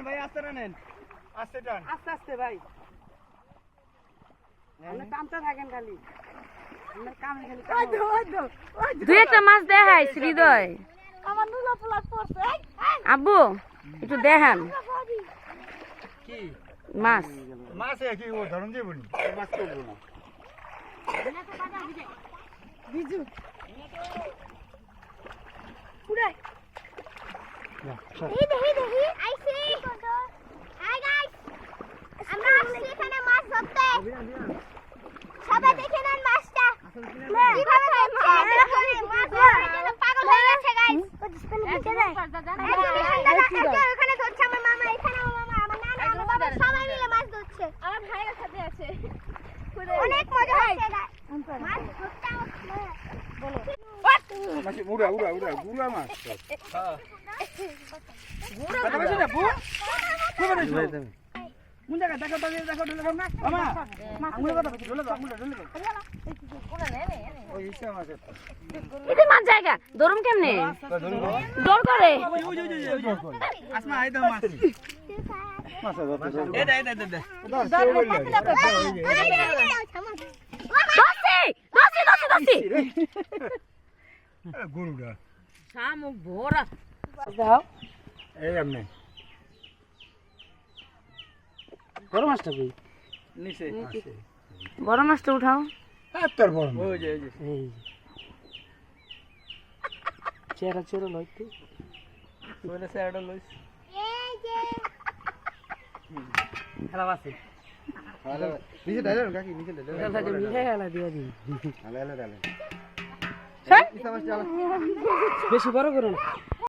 ভাই আস্তে নেন আস্তে টান আস্তে আস্তে ভাই আপনি কামটা থাকেন খালি আমার কামে খালি দুই একটা মাছ দেখাই হৃদয় আমার নুলা পোলা পড়ছে আব্বু একটু দেখান কি মাছ মাছ কি ও ধরন দিব নি মাছ করব না বিজু পুরাই এই দেখি আইছি হাই গাইস আমরা আসছি এখানে মাছ ধরতে সবাই দেখে নেন মাছটা কিভাবে ধরছে মাছ ধরতে পাগল হয়ে গেছে গাইস ওখানে ধরছে আমার মামা এখানে আমার মামা আমার নানা আমার বাবা সবাই মিলে মাছ ধরছে আমার ভাইয়ের সাথে আছে অনেক মজা হচ্ছে মাছ ধরতে বলো মাছ উড়া উড়া উড়া গুড়া মাছ হ্যাঁ গুড়া মাছ না বু কোন রে কোন জায়গা দেখো দেখো না মামা আঙ্গুলে কথা বলছি ঢলে দাও আঙ্গুলে ঢলে দাও ওই ইচ্ছা মাছ এটা মাছ জায়গা দরম কেমনে দর করে আসমা আই দাও মাছ মাছ দাও এটা দসি গরুটা শামুক ভরা দাও এই আমনে বড় মাছটা কই নিচে আছে বড় মাছটা উঠাও তোর বড় ওই যে এই চেরা লইতে ওইটা স্যারটা লইস এই যে খেলা আছে হ্যালো নিচে ডাইলে কাকি নিচে ডাইলে মিঠে খেলা দিয়া দি ডাইলে বেশি বড় করুন